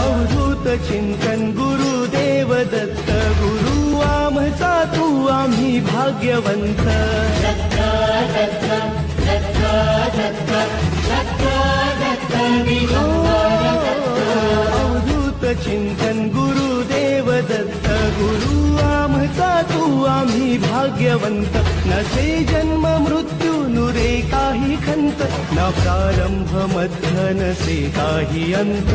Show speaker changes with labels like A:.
A: अवधूत चिंतन गुरुदेव दत्त, गुरु आमचा तू आम्ही भाग्यवंत. अवधूत चिंतन गुरुदेव दत्त, गुरु आमचा तू आम्ही भाग्यवंत. नसे जन्म मृत्यू नुरे काही खंत, न प्रारंभ मध्य नसे काही अंत.